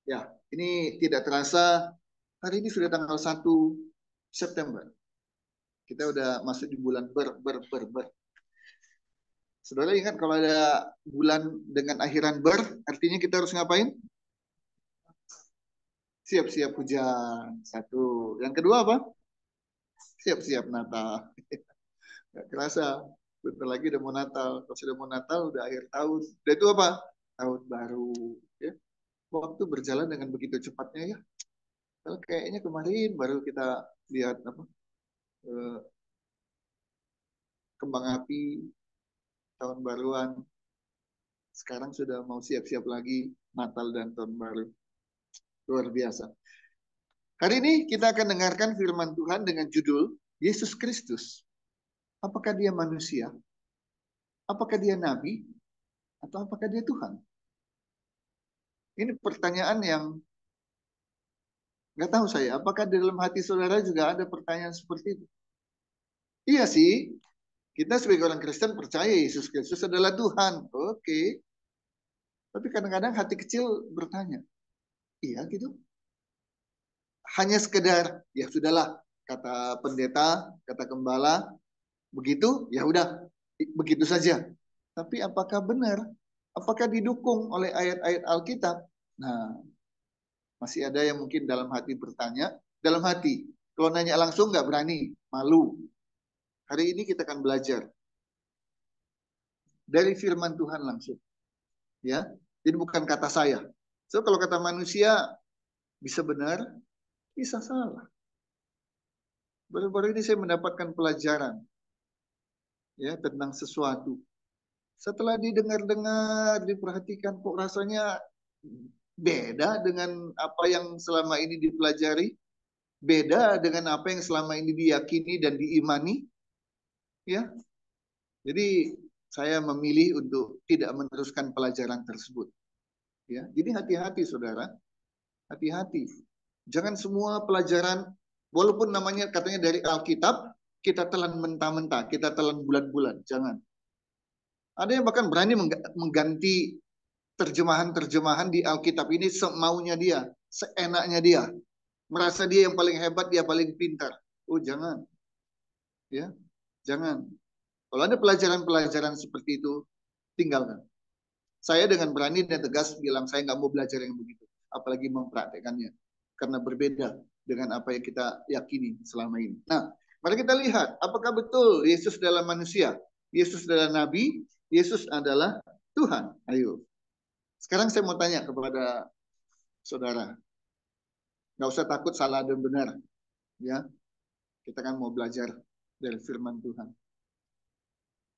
Ya, ini tidak terasa hari ini sudah tanggal 1 September. Kita udah masuk di bulan ber. Saudara ingat kalau ada bulan dengan akhiran ber, artinya kita harus ngapain? Siap-siap hujan. Satu. Yang kedua apa? Siap-siap Natal. Gak kerasa. Bentar lagi udah mau Natal. Kalau sudah mau Natal, udah akhir tahun. Dan itu apa? Tahun baru. Ya. Waktu berjalan dengan begitu cepatnya ya. Kalau kayaknya kemarin baru kita lihat apa kembang api tahun baruan. Sekarang sudah mau siap-siap lagi Natal dan tahun baru. Luar biasa. Hari ini kita akan dengarkan firman Tuhan dengan judul Yesus Kristus. Apakah dia manusia? Apakah dia nabi? Atau apakah dia Tuhan? Ini pertanyaan yang nggak tahu saya. Apakah di dalam hati saudara juga ada pertanyaan seperti itu? Iya sih, kita sebagai orang Kristen percaya Yesus Kristus adalah Tuhan. Oke. Tapi kadang-kadang hati kecil bertanya, iya gitu? Hanya sekedar, ya sudahlah, kata pendeta, kata gembala, begitu, ya udah, begitu saja. Tapi apakah benar? Apakah didukung oleh ayat-ayat Alkitab? Nah, masih ada yang mungkin dalam hati bertanya, dalam hati. Kalau nanya langsung nggak berani, malu. Hari ini kita akan belajar dari firman Tuhan langsung. Ya, jadi bukan kata saya. So kalau kata manusia bisa benar, bisa salah. Baru-baru ini saya mendapatkan pelajaran ya tentang sesuatu. Setelah didengar-dengar, diperhatikan, kok rasanya beda dengan apa yang selama ini dipelajari, beda dengan apa yang selama ini diyakini dan diimani, ya. Jadi saya memilih untuk tidak meneruskan pelajaran tersebut, ya. Jadi hati-hati, saudara, hati-hati. Jangan semua pelajaran, walaupun namanya katanya dari Alkitab, kita telan mentah-mentah, kita telan bulat-bulat, jangan. Ada yang bahkan berani mengganti terjemahan-terjemahan di Alkitab ini semaunya dia, seenaknya dia. Merasa dia yang paling hebat, dia paling pintar. Oh, jangan. Ya, jangan. Kalau ada pelajaran-pelajaran seperti itu, tinggalkan. Saya dengan berani dan tegas bilang saya nggak mau belajar yang begitu, apalagi mempraktekannya, karena berbeda dengan apa yang kita yakini selama ini. Nah, mari kita lihat apakah betul Yesus adalah manusia, Yesus adalah nabi, Yesus adalah Tuhan. Ayo. Sekarang saya mau tanya kepada saudara, nggak usah takut salah dan benar, ya. Kita kan mau belajar dari firman Tuhan.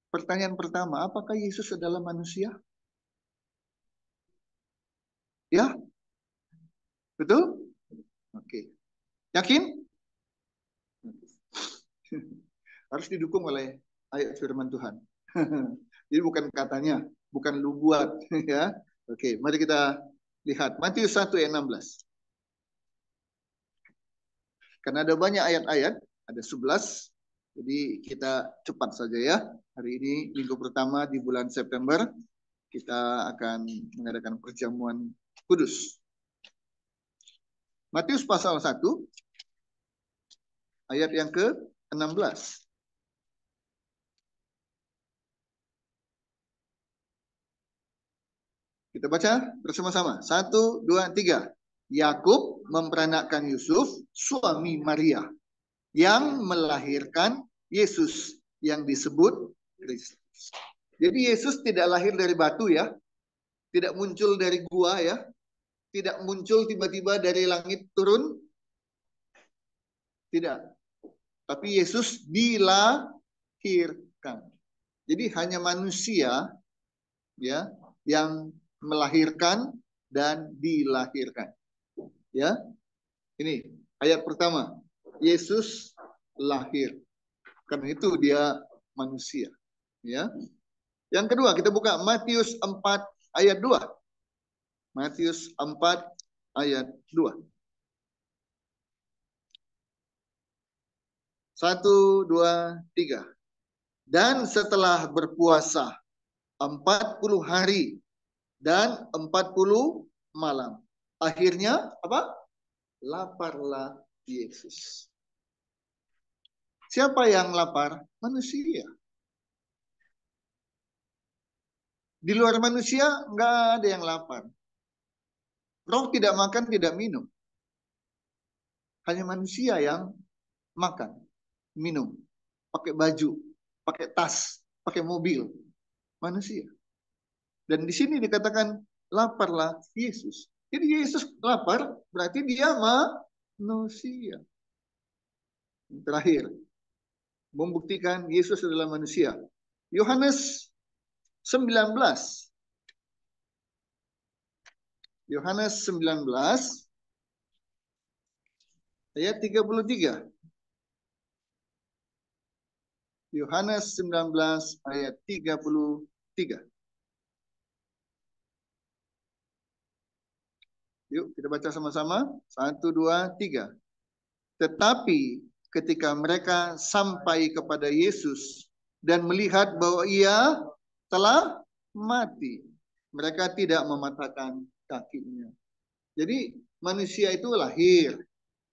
Pertanyaan pertama, apakah Yesus adalah manusia? Ya, betul? Oke. Yakin? Harus didukung oleh ayat firman Tuhan. Jadi bukan katanya, bukan lu buat, ya. Oke, mari kita lihat Matius 1 ayat 16. Karena ada banyak ayat-ayat, ada 11. Jadi kita cepat saja ya. Hari ini minggu pertama di bulan September kita akan mengadakan perjamuan kudus. Matius pasal 1 ayat yang ke-16. Kita baca bersama-sama. 1, 2, 3. Yakub memperanakkan Yusuf, suami Maria, yang melahirkan Yesus yang disebut Kristus. Jadi Yesus tidak lahir dari batu ya. Tidak muncul dari gua ya. Tidak muncul tiba-tiba dari langit turun. Tidak. Tapi Yesus dilahirkan. Jadi hanya manusia ya yang melahirkan dan dilahirkan. Ya. Ini ayat pertama. Yesus lahir. Karena itu dia manusia. Ya. Yang kedua, kita buka Matius 4 ayat 2. Matius 4 ayat 2. 1, 2, 3. Dan setelah berpuasa 40 hari dan 40 malam, Akhirnya apa? Laparlah Yesus. Siapa yang lapar? Manusia. Di luar manusia nggak ada yang lapar. Roh tidak makan, tidak minum. Hanya manusia yang makan, minum, pakai baju, pakai tas, pakai mobil. Manusia. Dan di sini dikatakan laparlah Yesus. Jadi Yesus lapar berarti dia manusia. Terakhir, membuktikan Yesus adalah manusia. Yohanes 19. Yohanes 19 ayat 33. Yohanes 19 ayat 33. Yuk kita baca sama-sama. 1, 2, 3. Tetapi ketika mereka sampai kepada Yesus dan melihat bahwa ia telah mati, mereka tidak mematahkan kakinya. Jadi manusia itu lahir.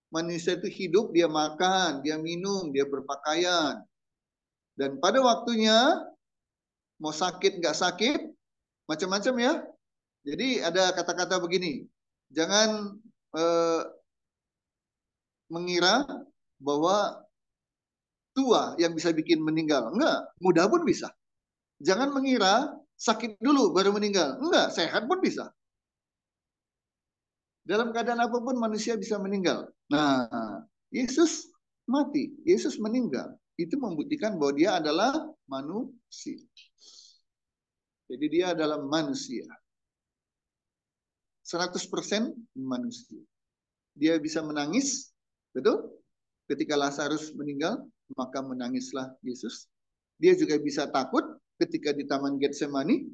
Manusia itu hidup, dia makan, dia minum, dia berpakaian. Dan pada waktunya, mau sakit nggak sakit, macam-macam ya. Jadi ada kata-kata begini, jangan mengira bahwa tua yang bisa bikin meninggal. Enggak, muda pun bisa. Jangan mengira sakit dulu baru meninggal. Enggak, sehat pun bisa. Dalam keadaan apapun manusia bisa meninggal. Nah, Yesus mati, Yesus meninggal. Itu membuktikan bahwa dia adalah manusia. Jadi dia adalah manusia. 100% manusia. Dia bisa menangis, betul? Ketika Lazarus meninggal, maka menangislah Yesus. Dia juga bisa takut ketika di Taman Getsemani,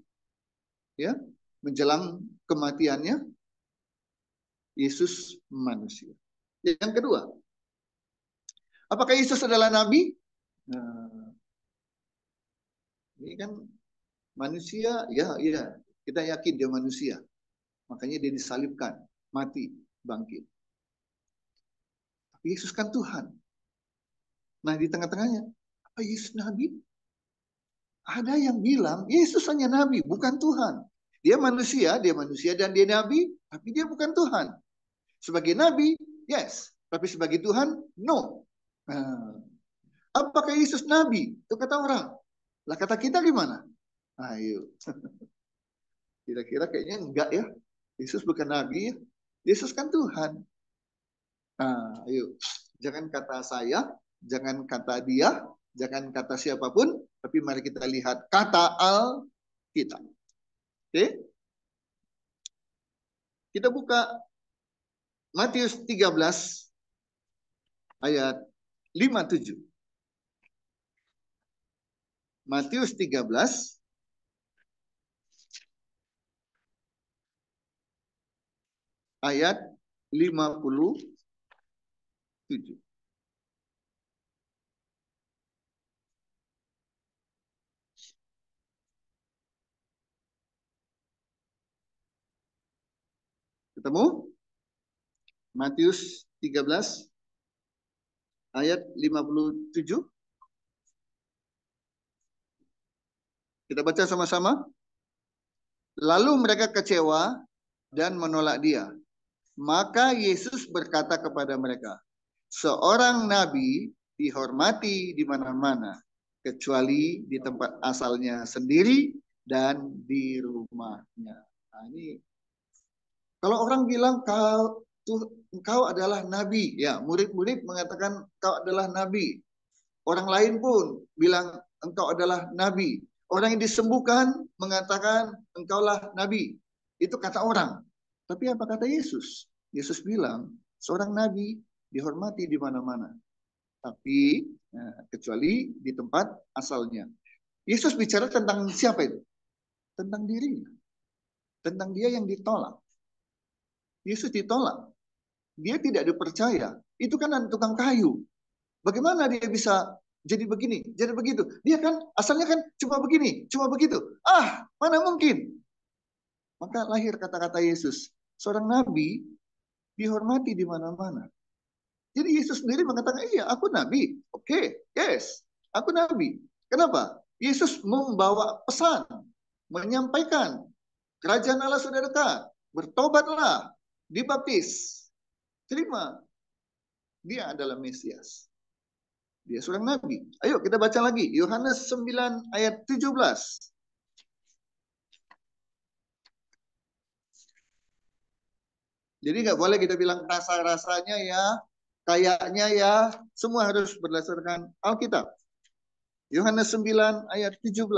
ya, menjelang kematiannya. Yesus manusia. Yang kedua, apakah Yesus adalah nabi? Nah, ini kan manusia, ya, kita yakin dia manusia. Makanya dia disalibkan, mati, bangkit. Tapi Yesus kan Tuhan. Nah, di tengah-tengahnya, apa Yesus nabi? Ada yang bilang Yesus hanya nabi, bukan Tuhan. Dia manusia dan dia nabi, tapi dia bukan Tuhan. Sebagai nabi, yes. Tapi sebagai Tuhan, no. Nah, apakah Yesus nabi? Itu kata orang. Lah kata kita gimana? Ayo. Kira-kira kayaknya enggak ya. Yesus bukan nabi ya. Yesus kan Tuhan. Nah, ayo. Jangan kata saya, jangan kata dia, jangan kata siapapun, tapi mari kita lihat kata Alkitab. Oke? Kita buka Matius 13 ayat 57. Matius 13 ayat 57. Ketemu? Matius 13 ayat 57. Kita baca sama-sama. Lalu mereka kecewa dan menolak dia. Maka Yesus berkata kepada mereka, seorang nabi dihormati di mana-mana, kecuali di tempat asalnya sendiri dan di rumahnya. Nah, ini kalau orang bilang engkau adalah nabi, ya murid-murid mengatakan engkau adalah nabi. Orang lain pun bilang engkau adalah nabi. Orang yang disembuhkan mengatakan engkaulah nabi. Itu kata orang. Tapi apa kata Yesus? Yesus bilang seorang nabi dihormati di mana-mana. Tapi kecuali di tempat asalnya. Yesus bicara tentang siapa itu? Tentang dirinya. Tentang dia yang ditolak. Yesus ditolak. Dia tidak dipercaya. Itu kan tukang kayu. Bagaimana dia bisa jadi begini, jadi begitu? Dia kan asalnya kan cuma begini, cuma begitu. Ah, mana mungkin? Maka lahir kata-kata Yesus. Seorang nabi dihormati di mana-mana. Jadi Yesus sendiri mengatakan, iya, aku nabi. Oke, yes, aku nabi. Kenapa? Yesus membawa pesan, menyampaikan, kerajaan Allah sudah dekat, bertobatlah, dibaptis, terima. Dia adalah Mesias. Dia seorang nabi. Ayo kita baca lagi, Yohanes 9 ayat 17. Jadi nggak boleh kita bilang rasa-rasanya ya, kayaknya ya, semua harus berdasarkan Alkitab. Yohanes 9 ayat 17.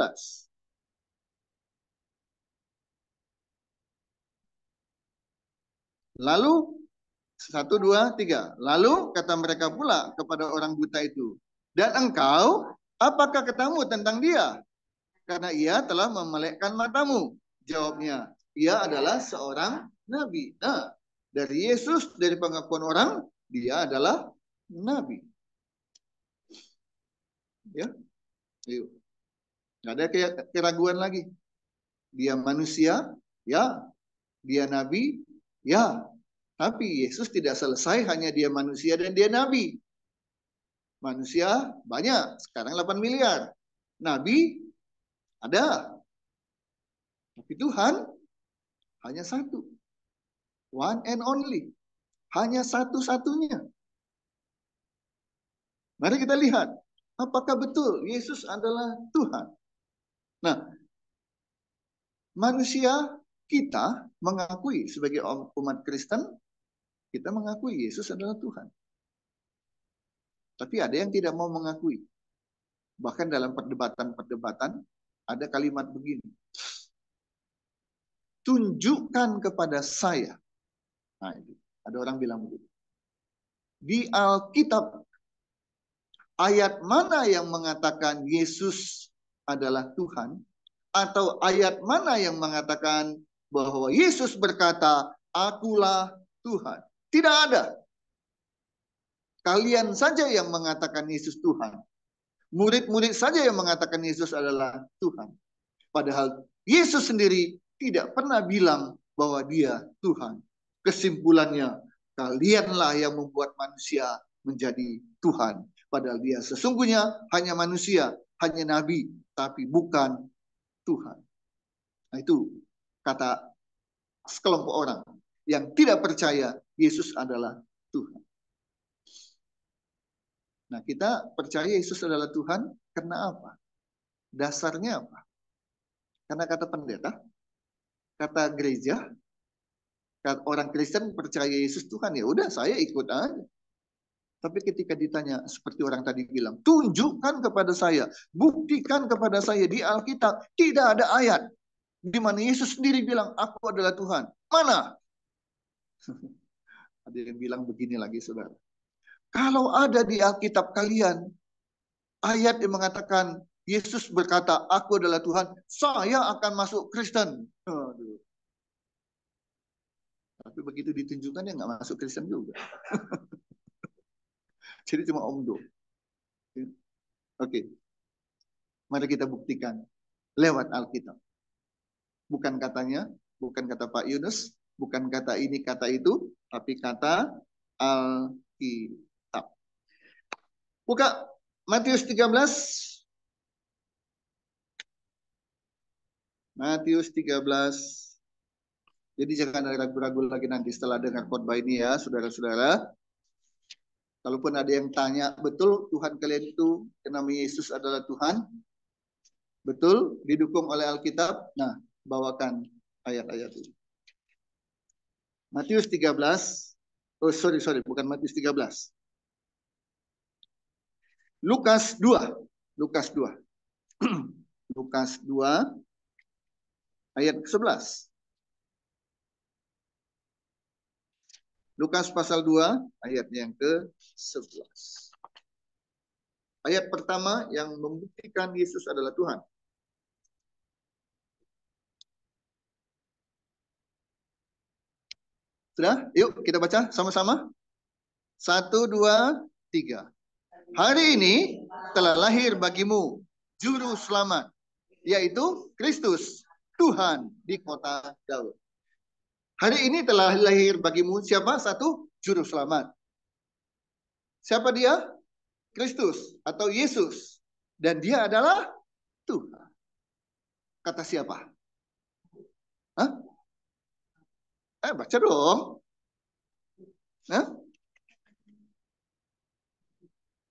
Lalu, 1, 2, 3. Lalu kata mereka pula kepada orang buta itu, dan engkau, apakah katamu tentang dia? Karena ia telah memelekkan matamu. Jawabnya, ia adalah seorang nabi. Nah, dari Yesus, dari pengakuan orang, dia adalah nabi. Ya, yuk. Nggak ada keraguan lagi. Dia manusia, ya. Dia nabi, ya. Tapi Yesus tidak selesai hanya dia manusia dan dia nabi. Manusia banyak, sekarang 8 miliar. Nabi ada. Tapi Tuhan hanya satu. One and only. Hanya satu-satunya. Mari kita lihat, apakah betul Yesus adalah Tuhan? Nah, manusia kita mengakui sebagai umat Kristen, kita mengakui Yesus adalah Tuhan. Tapi ada yang tidak mau mengakui. Bahkan dalam perdebatan-perdebatan, ada kalimat begini. Tunjukkan kepada saya. Nah, itu. Ada orang bilang begitu. Di Alkitab, ayat mana yang mengatakan Yesus adalah Tuhan? Atau ayat mana yang mengatakan bahwa Yesus berkata, akulah Tuhan? Tidak ada. Kalian saja yang mengatakan Yesus Tuhan. Murid-murid saja yang mengatakan Yesus adalah Tuhan. Padahal Yesus sendiri tidak pernah bilang bahwa dia Tuhan. Kesimpulannya, kalianlah yang membuat manusia menjadi Tuhan. Padahal dia sesungguhnya hanya manusia, hanya nabi, tapi bukan Tuhan. Nah, itu kata sekelompok orang yang tidak percaya Yesus adalah Tuhan. Nah, kita percaya Yesus adalah Tuhan karena apa? Dasarnya apa? Karena kata pendeta, kata gereja, kata orang Kristen percaya Yesus Tuhan, ya udah saya ikut aja. Tapi ketika ditanya seperti orang tadi bilang, tunjukkan kepada saya, buktikan kepada saya di Alkitab, tidak ada ayat di mana Yesus sendiri bilang, aku adalah Tuhan. Mana? Ada yang bilang begini lagi, saudara. Kalau ada di Alkitab kalian, ayat yang mengatakan, Yesus berkata, aku adalah Tuhan, saya akan masuk Kristen. Aduh. Tapi begitu ditunjukkan, ya nggak masuk Kristen juga. Jadi cuma omdo. Oke. Mari kita buktikan lewat Alkitab. Bukan katanya, bukan kata Pak Yunus, bukan kata ini, kata itu, tapi kata Alkitab. Buka Matius 13. Matius 13. Jadi jangan ada ragu-ragu lagi nanti setelah dengar khotbah ini ya, saudara-saudara. Kalaupun ada yang tanya, betul Tuhan kalian itu, yang namanya Yesus adalah Tuhan? Betul, didukung oleh Alkitab. Nah, bawakan ayat-ayat itu. Matius 13. Oh, sorry, bukan Matius 13. Lukas 2. Lukas 2. Lukas 2 ayat 11. Lukas pasal 2 ayat yang ke-11. Ayat pertama yang membuktikan Yesus adalah Tuhan. Sudah? Yuk kita baca sama-sama. 1, 2, 3. Hari ini telah lahir bagimu juru selamat, yaitu Kristus, Tuhan di kota Daud. Hari ini telah lahir bagimu siapa? Satu juru selamat. Siapa dia? Kristus atau Yesus. Dan dia adalah Tuhan. Kata siapa? Hah? Baca dong. Hah?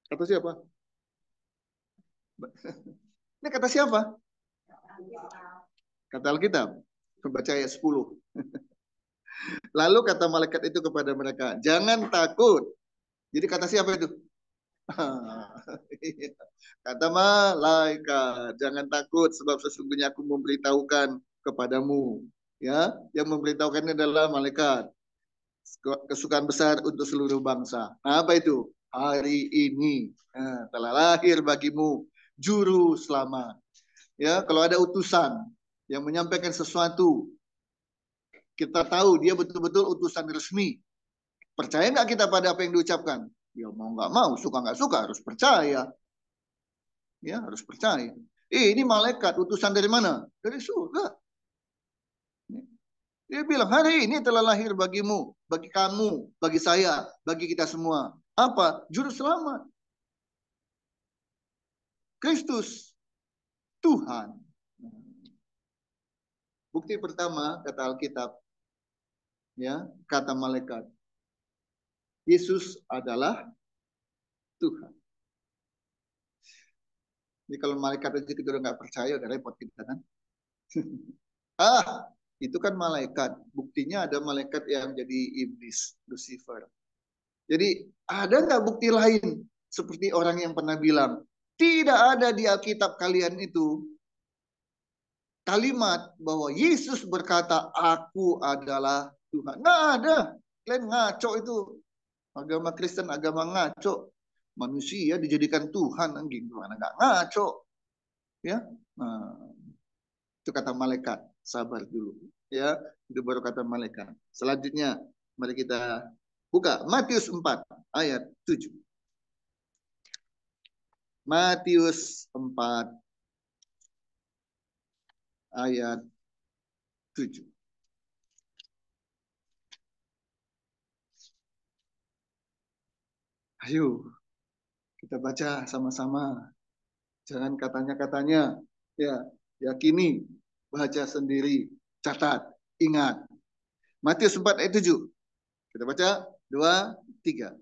Kata siapa? Ini kata siapa? Kata Alkitab. Baca ayat 10. Lalu kata malaikat itu kepada mereka, jangan takut. Jadi kata siapa itu? Kata malaikat, jangan takut sebab sesungguhnya aku memberitahukan kepadamu. Ya, yang memberitahukan adalah malaikat. Kesukaan besar untuk seluruh bangsa. Nah, apa itu? Hari ini telah lahir bagimu juru selamat. Ya, kalau ada utusan yang menyampaikan sesuatu, kita tahu dia betul-betul utusan resmi. Percaya nggak kita pada apa yang diucapkan? Ya mau nggak mau, suka nggak suka, harus percaya. Ya, harus percaya. Ini malaikat, utusan dari mana? Dari surga. Dia bilang, hari ini telah lahir bagimu, bagi kamu, bagi saya, bagi kita semua. Apa? Juru selamat. Kristus, Tuhan. Bukti pertama, kata Alkitab, ya, kata malaikat, Yesus adalah Tuhan. Jadi kalau malaikat aja kita udah nggak percaya, udah repot kita kan. Itu kan malaikat. Buktinya ada malaikat yang jadi iblis, Lucifer. Jadi ada nggak bukti lain? Seperti orang yang pernah bilang, tidak ada di Alkitab kalian itu kalimat bahwa Yesus berkata, aku adalah Tuhan. Nggak ada. Kalian ngaco itu. Agama Kristen, agama ngaco. Manusia dijadikan Tuhan. Gimana nggak ngaco? Ya, nah, itu kata malaikat. Sabar dulu. Ya, itu baru kata malaikat. Selanjutnya, mari kita buka Matius 4 ayat 7. Matius 4 ayat 7. Ayo, kita baca sama-sama. Jangan katanya-katanya. Ya, yakini, baca sendiri, catat, ingat. Matius 4 ayat 7. Kita baca 2, 3.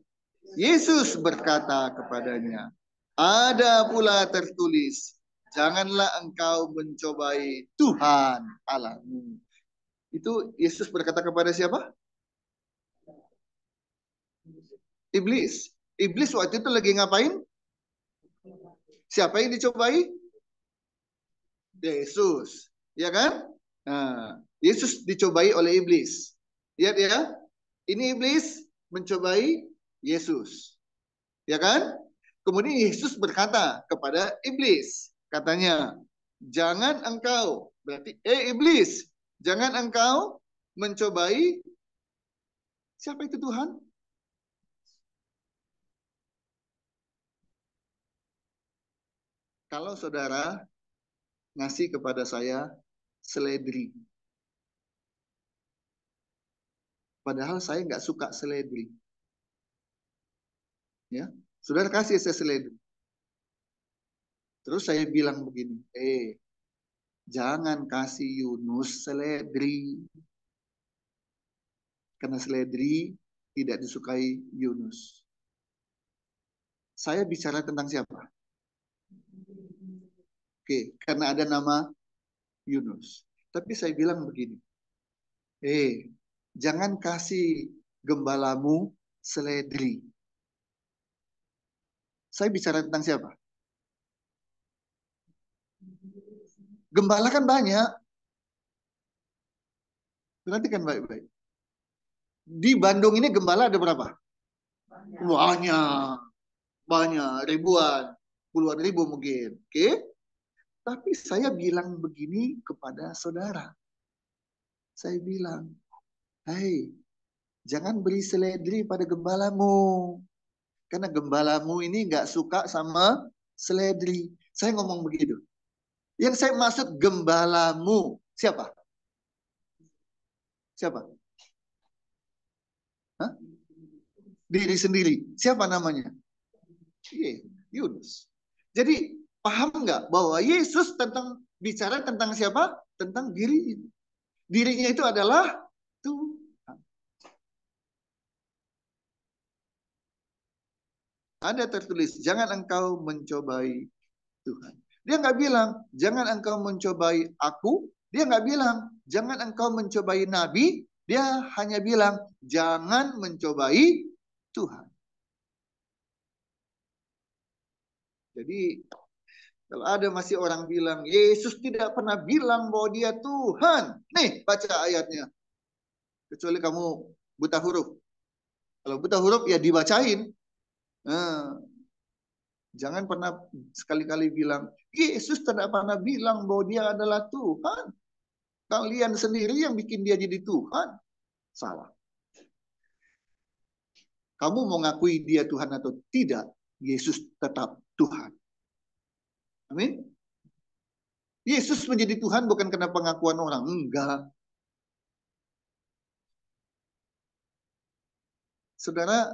Yesus berkata kepadanya, ada pula tertulis, janganlah engkau mencobai Tuhan Allahmu. Itu Yesus berkata kepada siapa? Iblis. Iblis waktu itu lagi ngapain? Siapa yang dicobai? Yesus. Ya kan? Nah, Yesus dicobai oleh iblis. Lihat ya. Ini iblis mencobai Yesus. Ya kan? Kemudian Yesus berkata kepada iblis. Katanya, jangan engkau. Berarti, iblis. Jangan engkau mencobai. Siapa itu Tuhan? Kalau saudara ngasih kepada saya seledri. Padahal saya nggak suka seledri. Ya, saudara kasih saya seledri. Terus saya bilang begini, jangan kasih Yunus seledri. Karena seledri tidak disukai Yunus. Saya bicara tentang siapa? Oke, karena ada nama Yunus. Tapi saya bilang begini, jangan kasih gembalamu seledri. Saya bicara tentang siapa? Gembala kan banyak. Perhatikan baik-baik. Di Bandung ini gembala ada berapa? Banyak. Banyak. Ribuan. Puluhan ribu mungkin. Oke? Tapi saya bilang begini kepada saudara. Saya bilang, hei, jangan beri seledri pada gembalamu. Karena gembalamu ini nggak suka sama seledri. Saya ngomong begitu. Yang saya maksud gembalamu, siapa? Siapa? Hah? Diri sendiri. Siapa namanya? Yunus. Jadi paham nggak bahwa Yesus bicara tentang siapa? Tentang dirinya. Dirinya itu adalah Tuhan. Ada tertulis, jangan engkau mencobai Tuhan. Dia nggak bilang, jangan engkau mencobai aku. Dia nggak bilang, jangan engkau mencobai Nabi. Dia hanya bilang, jangan mencobai Tuhan. Jadi kalau ada masih orang bilang, Yesus tidak pernah bilang bahwa dia Tuhan. Nih, baca ayatnya. Kecuali kamu buta huruf. Kalau buta huruf ya dibacain. Nah, jangan pernah sekali-kali bilang, Yesus tidak pernah bilang bahwa dia adalah Tuhan. Kalian sendiri yang bikin dia jadi Tuhan. Salah. Kamu mau ngakui dia Tuhan atau tidak, Yesus tetap Tuhan. Amin. Yesus menjadi Tuhan bukan karena pengakuan orang. Enggak. Saudara,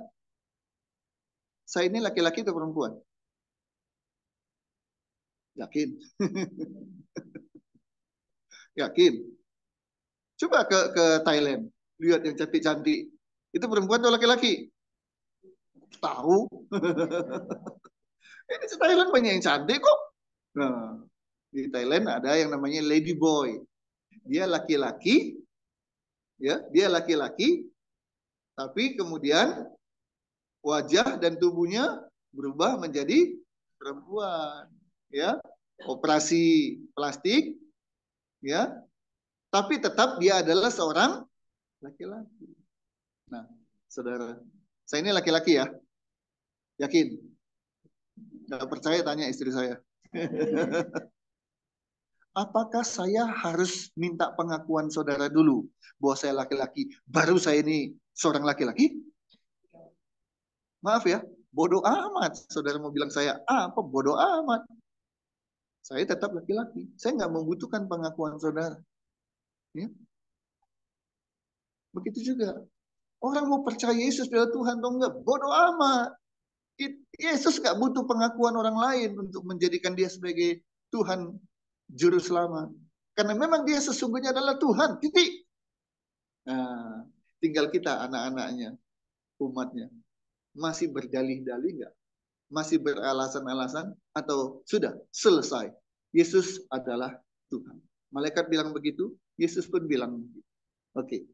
saya ini laki-laki atau perempuan? Yakin? Yakin? Coba ke Thailand, lihat yang cantik-cantik. Itu perempuan atau laki-laki? Tahu. Ini di Thailand banyak yang cantik kok. Nah, di Thailand ada yang namanya lady boy. Dia laki-laki, ya, dia laki-laki, tapi kemudian wajah dan tubuhnya berubah menjadi perempuan, ya. Operasi plastik, ya. Tapi tetap dia adalah seorang laki-laki. Nah, saudara, saya ini laki-laki ya. Yakin? Nggak percaya tanya istri saya. Apakah saya harus minta pengakuan saudara dulu bahwa saya laki-laki, baru saya ini seorang laki-laki? Maaf ya, bodoh amat. Saudara mau bilang saya apa? Bodoh amat. Saya tetap laki-laki. Saya nggak membutuhkan pengakuan saudara. Ya. Begitu juga. Orang mau percaya Yesus adalah Tuhan atau enggak, bodoh amat. Yesus nggak butuh pengakuan orang lain untuk menjadikan dia sebagai Tuhan Juru Selamat. Karena memang dia sesungguhnya adalah Tuhan. Titik. Nah, tinggal kita anak-anaknya, umatnya. Masih berdalih-dalih nggak? Masih beralasan-alasan? Atau sudah selesai? Yesus adalah Tuhan. Malaikat bilang begitu, Yesus pun bilang begitu. Oke.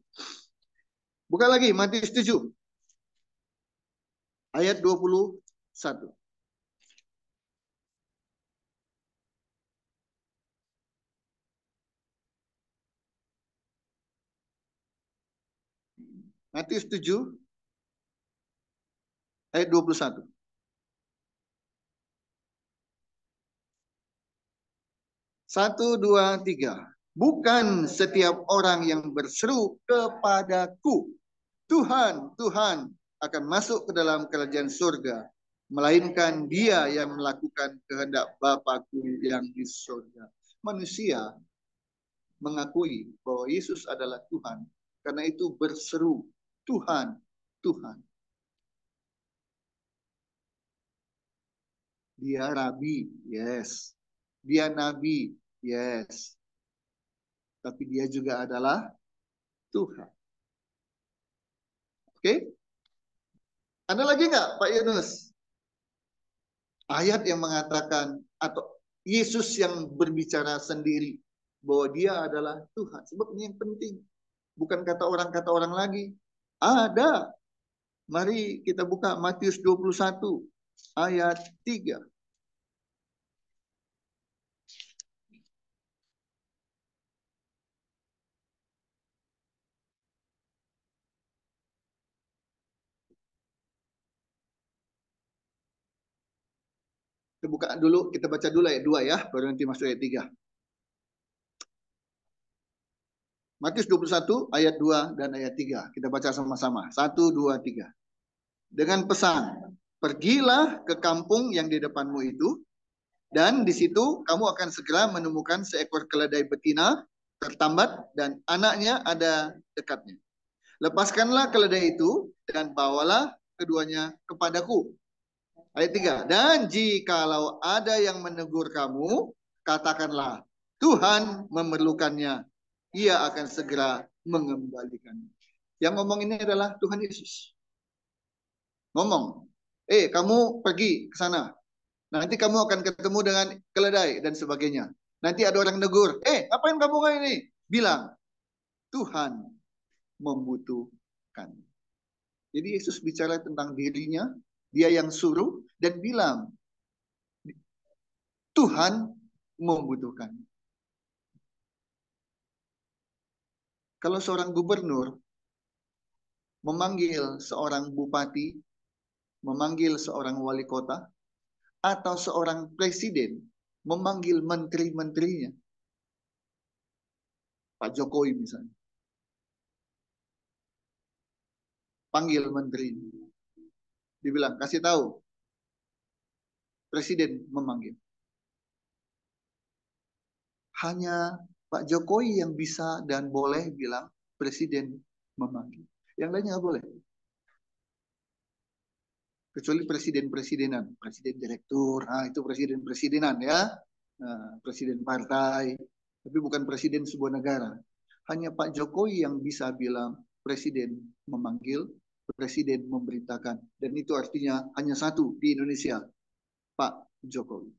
Buka lagi, Matius 7. Ayat 21. Matius 7 ayat 21. Satu, dua, tiga. Bukan setiap orang yang berseru kepadaku, Tuhan, Tuhan, akan masuk ke dalam kerajaan surga, melainkan dia yang melakukan kehendak Bapakku yang di surga. Manusia mengakui bahwa Yesus adalah Tuhan, karena itu berseru, Tuhan, Tuhan. Dia rabi, yes. Dia nabi, yes. Tapi dia juga adalah Tuhan. Oke? Ada lagi nggak Pak Yunus? Ayat yang mengatakan atau Yesus yang berbicara sendiri bahwa dia adalah Tuhan. Sebab ini yang penting. Bukan kata orang lagi. Ada. Mari kita buka Matius 21 ayat 3. Kita buka dulu, kita baca dulu ayat 2 ya, baru nanti masuk ayat 3. Matius 21 ayat 2 dan ayat 3. Kita baca sama-sama. 1, 2, 3. Dengan pesan, pergilah ke kampung yang di depanmu itu, dan di situ kamu akan segera menemukan seekor keledai betina tertambat dan anaknya ada dekatnya. Lepaskanlah keledai itu dan bawalah keduanya kepadaku. Ayat 3. Dan jikalau ada yang menegur kamu, katakanlah, Tuhan memerlukannya. Ia akan segera mengembalikannya. Yang ngomong ini adalah Tuhan Yesus. Ngomong, kamu pergi ke sana. Nanti kamu akan ketemu dengan keledai dan sebagainya. Nanti ada orang negur, apain kamu kayak ini? Bilang, Tuhan membutuhkan. Jadi Yesus bicara tentang dirinya, dia yang suruh dan bilang, Tuhan membutuhkan. Kalau seorang gubernur memanggil seorang bupati, memanggil seorang wali kota, atau seorang presiden memanggil menteri-menterinya, Pak Jokowi misalnya, panggil menteri, dibilang, kasih tahu, presiden memanggil. Hanya Pak Jokowi yang bisa dan boleh bilang presiden memanggil. Yang lainnya nggak boleh. Kecuali presiden-presidenan, presiden direktur, itu presiden-presidenan ya, presiden partai, tapi bukan presiden sebuah negara. Hanya Pak Jokowi yang bisa bilang presiden memanggil, presiden memberitakan, dan itu artinya hanya satu di Indonesia, Pak Jokowi.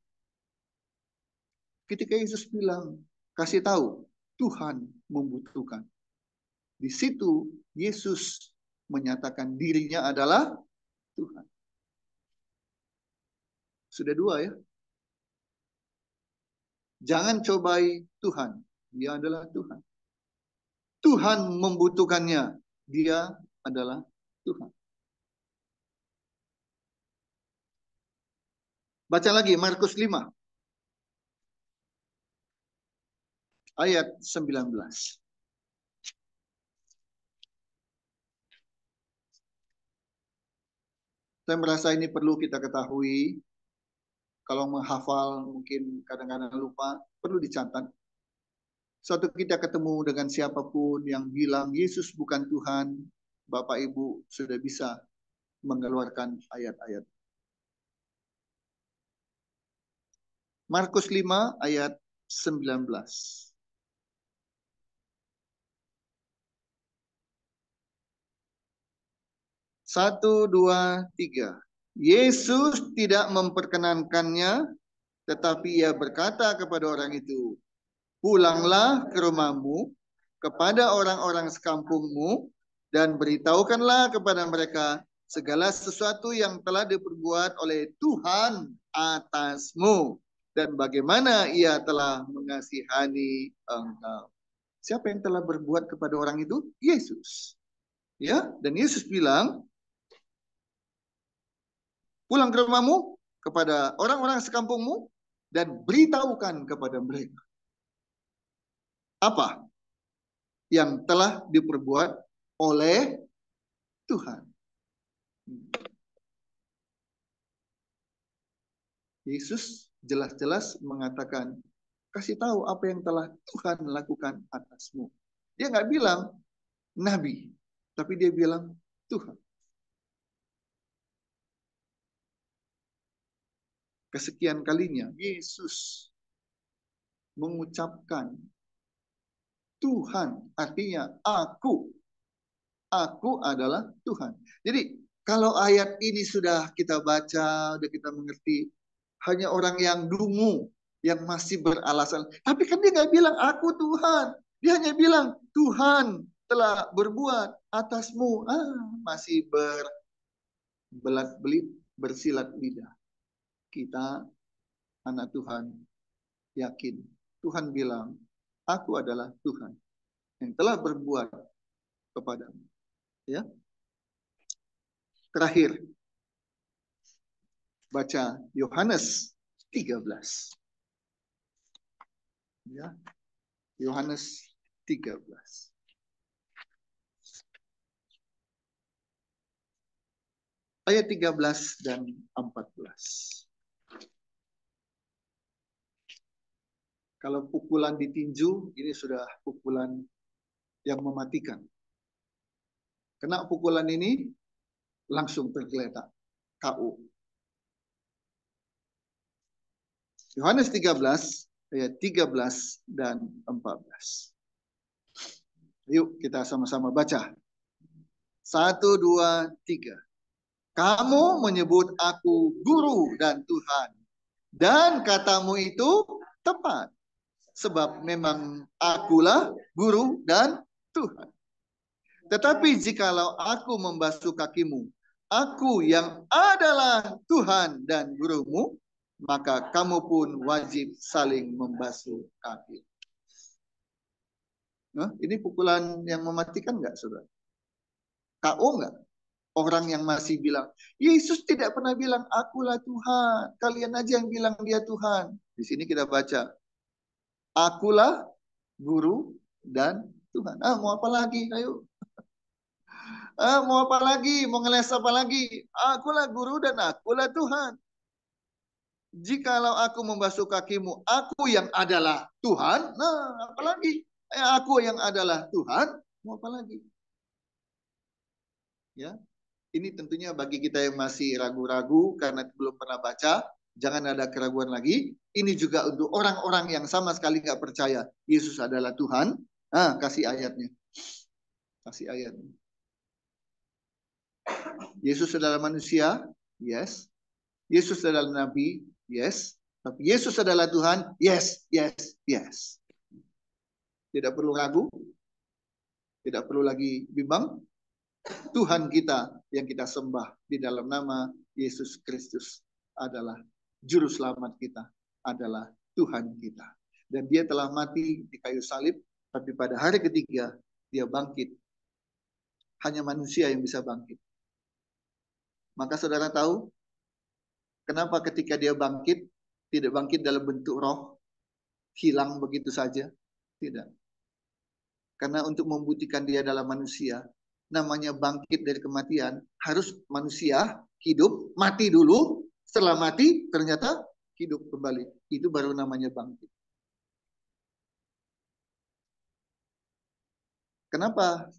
Ketika Yesus bilang, kasih tahu, Tuhan membutuhkan. Di situ Yesus menyatakan dirinya adalah Tuhan. Sudah dua ya. Jangan cobai Tuhan. Dia adalah Tuhan. Tuhan membutuhkannya. Dia adalah Tuhan. Baca lagi Markus 5. Ayat 19. Saya merasa ini perlu kita ketahui. Kalau menghafal mungkin kadang-kadang lupa. Perlu dicatat. Suatu kita ketemu dengan siapapun yang bilang Yesus bukan Tuhan, Bapak Ibu sudah bisa mengeluarkan ayat-ayat. Markus 5 ayat 19. Satu, dua, tiga. Yesus tidak memperkenankannya, tetapi ia berkata kepada orang itu, pulanglah ke rumahmu, kepada orang-orang sekampungmu, dan beritahukanlah kepada mereka segala sesuatu yang telah diperbuat oleh Tuhan atasmu, dan bagaimana ia telah mengasihani engkau. Siapa yang telah berbuat kepada orang itu? Yesus. Ya, dan Yesus bilang, pulang ke rumahmu, kepada orang-orang sekampungmu, dan beritahukan kepada mereka apa yang telah diperbuat oleh Tuhan. Yesus jelas-jelas mengatakan, kasih tahu apa yang telah Tuhan lakukan atasmu. Dia nggak bilang nabi, tapi dia bilang Tuhan. Kesekian kalinya Yesus mengucapkan Tuhan, artinya aku adalah Tuhan. Jadi kalau ayat ini sudah kita baca, sudah kita mengerti, hanya orang yang dungu yang masih beralasan. Tapi kan dia nggak bilang aku Tuhan. Dia hanya bilang Tuhan telah berbuat atasmu. Masih berbelat-belit, bersilat lidah. Kita anak Tuhan yakin. Tuhan bilang, aku adalah Tuhan yang telah berbuat kepadamu. Ya. Terakhir, baca Yohanes 13. Ya. Yohanes 13. Ayat 13 dan 14. Kalau pukulan ditinju, ini sudah pukulan yang mematikan. Kena pukulan ini, langsung tergeletak. KO. Yohanes 13 ayat 13 dan 14. Yuk kita sama-sama baca. 1, 2, 3. Kamu menyebut aku guru dan Tuhan. Dan katamu itu tepat. Sebab memang akulah guru dan Tuhan. Tetapi jikalau aku membasuh kakimu, aku yang adalah Tuhan dan gurumu, maka kamu pun wajib saling membasuh kaki. Nah, ini pukulan yang mematikan nggak, saudara? KO nggak? Orang yang masih bilang, Yesus tidak pernah bilang, akulah Tuhan. Kalian aja yang bilang dia Tuhan. Di sini kita baca, akulah guru dan Tuhan. Mau apa lagi? Ayo. Mau apa lagi? Mau ngeles apa lagi? Akulah guru dan akulah Tuhan. Jikalau aku membasuh kakimu, aku yang adalah Tuhan. Nah, apalagi? Aku yang adalah Tuhan. Mau apa lagi? Ya, ini tentunya bagi kita yang masih ragu-ragu karena belum pernah baca, jangan ada keraguan lagi. Ini juga untuk orang-orang yang sama sekali nggak percaya Yesus adalah Tuhan. Kasih ayatnya. Kasih ayatnya. Yesus adalah manusia, yes. Yesus adalah nabi, yes. Tapi Yesus adalah Tuhan, yes, yes, yes. Tidak perlu ragu, tidak perlu lagi bimbang. Tuhan kita yang kita sembah di dalam nama Yesus Kristus adalah juru selamat kita, adalah Tuhan kita. Dan dia telah mati di kayu salib, tapi pada hari ketiga dia bangkit. Hanya manusia yang bisa bangkit. Maka saudara tahu kenapa ketika dia bangkit, tidak bangkit dalam bentuk roh, hilang begitu saja? Tidak. Karena untuk membuktikan dia dalam manusia, namanya bangkit dari kematian, harus manusia hidup, mati dulu, setelah mati ternyata hidup kembali. Itu baru namanya bangkit. Kenapa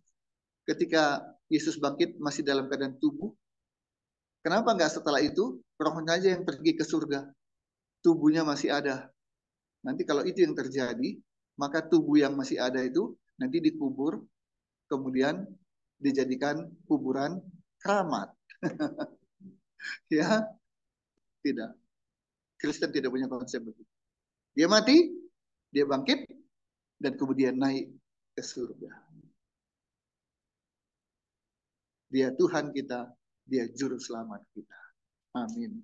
ketika Yesus bangkit masih dalam keadaan tubuh? Kenapa nggak setelah itu rohnya aja yang pergi ke surga? Tubuhnya masih ada. Nanti kalau itu yang terjadi, maka tubuh yang masih ada itu nanti dikubur, kemudian dijadikan kuburan keramat. Ya, tidak. Kristen tidak punya konsep begitu. Dia mati, dia bangkit, dan kemudian naik ke surga. Dia Tuhan kita, dia juru selamat kita. Amin.